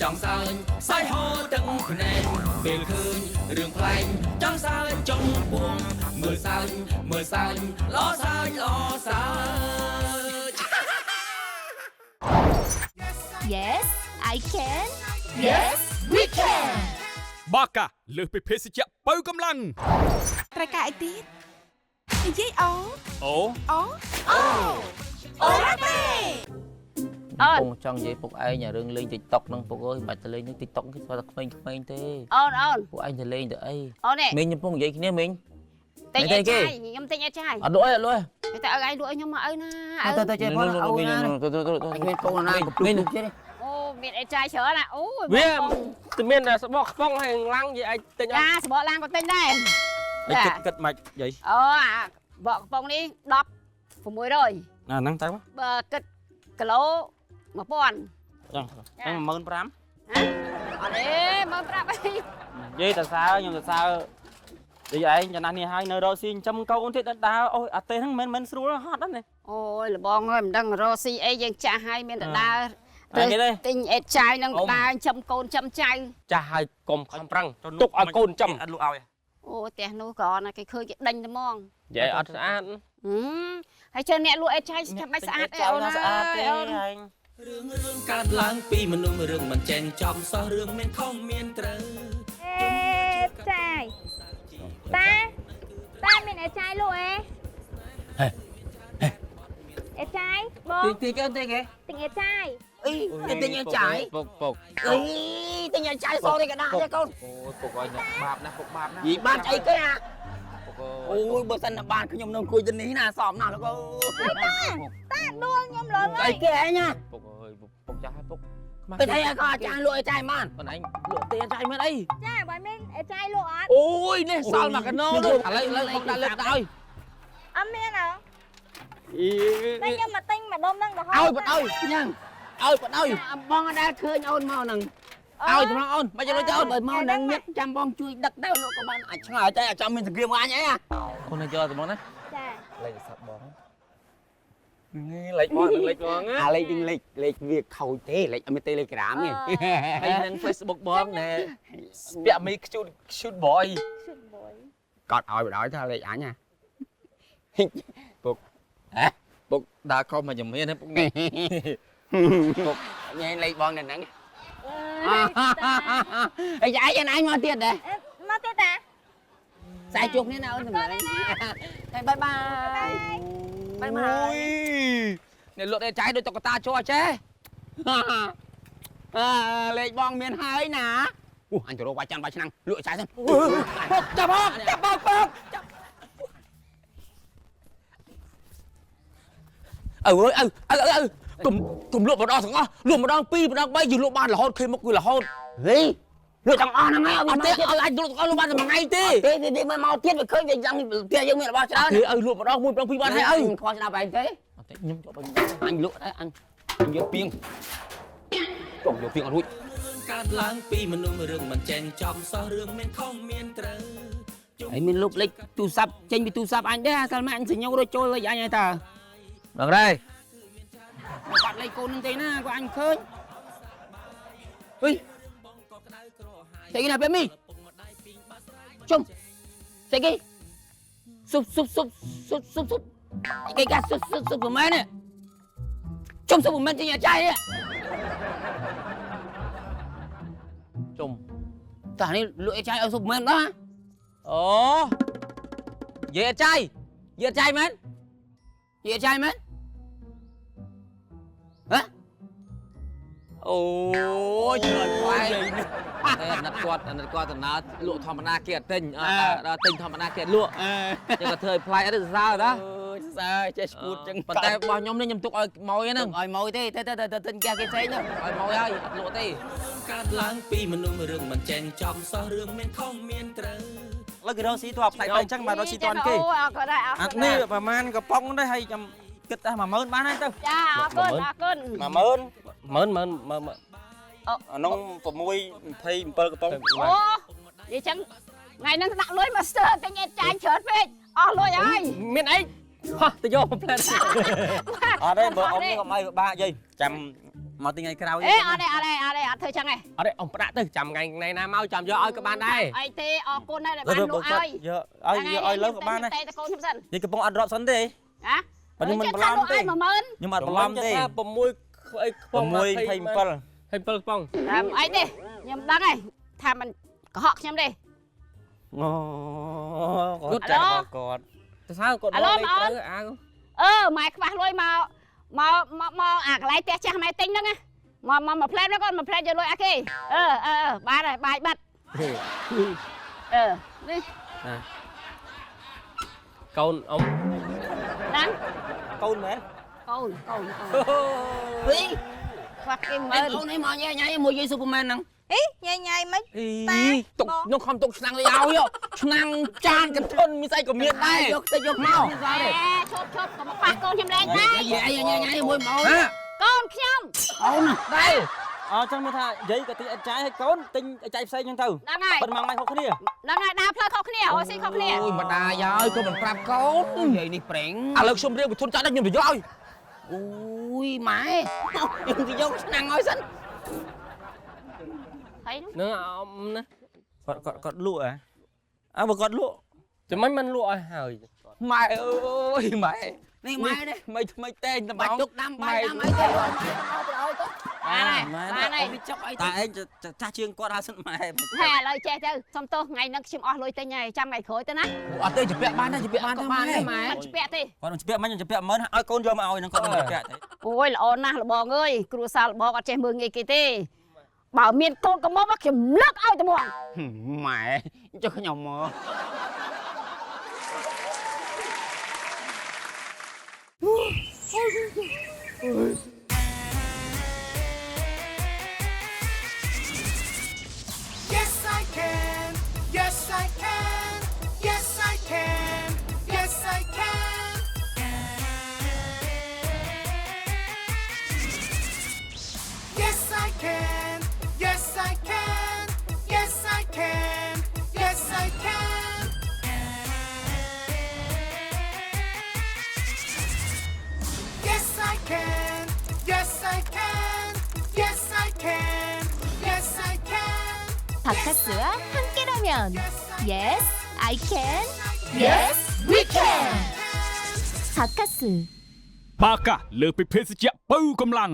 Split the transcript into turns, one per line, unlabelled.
ចង់សើញសាយហូរទាំងភ្នែកពេលឃើញរឿងប្លែកចង់សើញចង់ពួងមើលសើញល្អសើញល្អសើញ
Yes I can Yes we can
បាកាលើសពីភេសជ្ជៈបើកម្លាំង
ត្រូវការអីទៀតនិយាយអូ
អូ
អូរ៉ាទេ
ពុកចង់និយាយពុកឯងរឿងលេង TikTok ហ្នឹងពុកអើយបាច់ទៅលេងនឹង TikTok គេស្គាល់តែក្មេងៗទេ
អូន
ពួកឯងទៅលេងទៅអី
អូននេះ
មីងខ្ញុំពុកនិយាយគ្នាមីង
ទិញអីចាយខ្ញុំទិញអីចាយ
អត់លក់អីអត់លក់អី
តែឲ្យឯងលក់ឲ្យខ្ញុំមកឪណា
ទៅចេះផងអូណាមានពងណាកំភ្លុកចេះ
អូមានអីចាយច្រើនណាអូ
វាមានសបកខ្ពងហើយឡាំងនិយាយឯងទិញអត់
ចាសបកឡានក៏ទិញដែរ
គិតមិននិយាយ
អូអាបកកំប៉ុងនេះ1600
អាហ្នឹងទៅ
បើគិតគីឡូ1000
ចឹង15000
អត់ទេមើលប្រាប់អី
និយាយតសើខ្ញុំតសើនិយាយឯងចំណាស់នេះហើយនៅរកស៊ីចិញ្ចឹមកូនទៀតដើរអូយអាទេហ្នឹងមិនស្រួលហត់ហ្នឹង
អូយលបងអើយមិនដឹងរកស៊ីអីយើងចាស់ហើយមានតែដើរ
គេទេ
ទិញអេតចាយនឹងដើរចំកូនចំចៅ
ចាស់ហើយកុំខំប្រឹងទុកឲ្យកូនចំអត់លក់ឲ្យ
អូផ្ទះនោះក៏ណាគេឃើញគេដេញតែហ្មង
និយាយអត់ស្អាត
ហើយជើអ្នកលក់អេតចាយចាំបាច់ស្អាតទេអូន
ស្អាតទេឯង
រឿងកើតឡើងពីមនុស្សរឿងមិនចេញចំសោះរឿងមានខុសមានត្រូវ
អេចាយតាមានអេចាយលក់អេចាយបង
ទីគេទីគេ
ទិញអេចាយ
អីគេទិញឲ្យចាយ
ពុក
អីទិញឲ្យចាយសនេះក៏ដាក់ទេកូន
អូយពុកឲ្យបាបណាពុកបាបណា
យីបាត់អីគេអា
ពុក
អូយបើសិនតែបានខ្ញុំនៅអង្គុយទៅនេះណាសមណាស់លោកអើយ
តាដួលខ្ញុំលង
អីគេឯងណា
ពុកអើយពុកចាស់ហើយពុក
ទៅthấyក៏អាចារ្យលក់ឲ្យចាយបាន
បងឯងលក់tiềnចាយមែនអី
ចាបើមានអេចាយលក់អត់
អូយនេះសល់មកកណោនោះឥឡូវលើកដាក់លើកទៅឲ្យ
អត់មានអើ
អី
តែខ្ញុំមកទិញម្ដុំហ្នឹងរហូត
ឲ្យបដ ாய் ញ៉ាំឲ្យបដ ாய் បងអត់ដែលឃើញអូនមកហ្នឹងឲ្យសម្រាប់អូនមិនចាំលុយទៅអូនបើមកហ្នឹងញឹកចាំបងជួយដឹកទៅលោកក៏បានអាចឆ្ងល់តែអាចចាំមានសង្គ្រាមអញអី
អូនយកទៅមកណា
ចា
លេខសាប់បងលេខបងនឹងលេខបង
អាលេខនឹងលេខវាខូចទេលេខអត់មាន Telegram ទេ
ហើយនឹង Facebook បងណែស្ពាក់មី shoot boy
កត់ឲ្យបដ ாய் ថាលេខអញណា
ពុកដើរខុសមកជំនាញពុកនេះ
ពុកញ៉ៃលេខបងនៅហ្នឹងអីយ៉ាយអញមកទៀតដែរ
មកទៀតតា
សាយជួបគ្នាណាអូនសម្លេងហើយបាយបាយបាយបាយ
នេះលក់តែចាយដូចតុកតាជ័រចេះ
លេខបងមានហើយណាអូអញទៅរកវាយចាំបាយឆ្នាំងលក់ចាយសិន
ពុកចាប់បងពុក
អើកុំលក់ម្ដងទាំងអស់លក់ម្ដង2ម្ដង3យើងលក់បានរហូតឃើញមុខគឺរហូតហេលក់ទាំងអស់ហ្នឹងហើយអត់ទេឲ្យអាចលក់ទាំងអស់លក់បានតែមួយថ្ងៃទេទេមកទៀតវាឃើញវាយ៉ាងផ្ទះយើងមានរបស់ច្រើនឲ្យលក់ម្ដង1ម្ដង2បានហើយខុសស្ដាប់ឯងទេខ្ញុំចុះអញលក់ដែរអញយកពីងចុះយកពីងអត់រួច
កើតឡើងពីមនុស្សរឿងមិនចេញចំសោះរឿងមានខុសមានត្រូវ
ហើយមានលុបលេខទូរស័ព្ទចេញពីទូរស័ព្ទអញដែរអាកាលម៉ែអញសញ្ញោរួចចូលលេខអញហើយតើ
បងរ៉េ
បាត់លេខកូននឹងទេណាគាត់អញឃើញហុយតែគេណាពេលមីជុំតែគេស៊ុបគេកាស៊ុបប្រមែននេះជុំស៊ុបប្រមែនចេញអាចារ្យនេះ
ជុំ
តានេះលក់អាចារ្យឲ្យស៊ុបប្រមែនបាទ
អូនិយាយចាយ
និយាយអាចារ្យមែននិយាយអាចារ្យមែនហ៎
អូយច្រើនខ្លាំងតែអាណិតគាត់ដំណើរលក់ធម្មតាគេអត់ទិញដល់ទិញធម្មតាគេអត់លក់ចឹងក៏ធ្វើឲ្យផ្លែអត់ទៅសើណា
សើចេះស្គួតចឹង
ប៉ុន្តែរបស់ខ្ញុំនេះខ្ញុំទុកឲ្យម៉ួយហ្នឹង
ឲ្យម៉ួយទេតែទិញគេផ្សេងហ្នឹង
ឲ្យម៉ួយហើយអត់លក់ទេ
កើតឡើងពីមនុស្សរឿងមិនចេញចំសោះរឿងមានខុសមានត្រូវ
លើគេរកស៊ីទៅផ្លែទៅអញ្ចឹងបាទរកស៊ីតន់គេ
អូអរគុណដែរអរគុណ
អានេះប្រហែលកំប៉ុងដែរហើយខ្ញុំគិតតែ10000បានហើយទៅ
ចាអរគុណ
10000 អានោះ6 27កំប៉ុង
អូនិយាយចឹងថ្ងៃហ្នឹងដាក់លុយមកស្ទើទិញអេតចាយច្រើនពេកអស់លុយហើយ
មានអីហោះទៅយកផ្លែអត់ទេបើអ៊ំនេះកុំឲ្យបាក់យាយចាំ មកទីថ្ងៃក្រោយ
អេអត់ទេអត់ធ្វើចឹងទេ
អត់ទេអង្គផ្ដាក់ទៅចាំថ្ងៃណាមកចាំយកឲ្យក៏បានដែរ
អីទេអរគុណដែរដែលបានលក់ឲ្យ
យកលើក៏បានដែរ
តែកូនខ្ញុំសិន
នេះកំពុងអត់រាប់សិនទេ
ហ៎
បើខ្ញុំមិនបន្លំទេ
10000
ខ្ញុំអត់បន្លំទេ6ខ្ពង27ខ្ពង
តាមអីទេខ្ញុំដឹងហើយថាមិនកុហកខ្ញុំទេ
គាត់ទៅសើគាត់មកលេខទៅអាវ
ម៉ែខ្វះលុយមកអាកន្លែងផ្ទះចាស់ម៉ែទិញហ្នឹងណាមកផ្លែហ្នឹងគាត់មកផ្លែយកលុយអាគេបានហើយបាយបាត់នេះ
កូនអ៊ំ
ហ្នឹង
កូនមែន
កូន
វិញ
ខ្វះគេមើ
ឯ
ល
ងអូននេះមកញ៉ៃញ៉ៃមួយយាយស៊ុបហ្មែនហ្នឹង
អីញ៉ៃមិន
ទុកខ្ញុំខំទុកឆ្នាំងឲ្យឆ្នាំងចានកន្ធុនមានស្អីក៏មានដែរយកទៅយកមក
ឈប់កុំប៉ះកូនខ្ញុំលេងទេ
យាយញ៉ៃមួយមក
កូនខ្ញុំ
អូនដែរ
អញ្ចឹងមើលថាយាយក៏ទិញអត់ចាយឲ្យកូនទិញអត់ចាយផ្សេងអញ្ចឹងទៅ
ហ្នឹងហើយ
ប៉ុន្មានម៉ៃខុសគ្នា
ហ្នឹងហើយដើរផ្លូវខុសគ្នាអូស៊ីខុសគ្នា
អូយម្ដាយហើយក៏មិនប្រាប់កូនយាយនេះប្រេងឥឡូវខ្ញុំរៀបវិធុនចាស់ដល់ខ្ញុំទៅយកឲ្យអូយម៉ែខ្ញុំទៅយកឆ្នាំងឲ្យសិន
ហើយ
ហ្នឹងអ៊ំណាគាត់លក់បើគាត់លក់ចាំមិនលក់ឲ្យហើយ
ម៉ែអើយម៉ែនេះម៉ែនេះថ្មីតែងតំបន់ទុកដាំបាយដាំអីទៅឲ្យទៅ
បានហើយ
វាចុកអី
តែឯងចាស់ជាងគាត់ហើយសិនម៉ែ
ហេឥឡូវចេះទៅសុំទោសថ្ងៃហ្នឹងខ្ញុំអស់លុយទិញហើយចាំថ្ងៃក្រោយទៅណា
អត់ទេជពាក់បានដែរជពាក់បានដែរម៉ែ
មិនជពាក់ទេ
គាត់មិនជពាក់មិនជពាក់មិនឲ្យកូនយកមកឲ្យនឹងគាត់មិនជពាក់ទេ
អូយល្អណាស់លបងអើយគ្រួសារលបងអត់ចេះមើលងាយគេទេបើមានកូនកំមុំខ្ញុំលើកឲ្យតែហ្មង
ម៉ែចុះខ្ញុំមក
Yes I can Yes I can Yes I can Yes I can Yes I can Yes I can Yes I can Yes I can Yes I can Yes I can Yes I can Yes I can
바카스와 함께라면 Yes, I can. Yes, we can. 바카스.
បាកាលើសពីភេសជ្ជៈបើកម្លាំង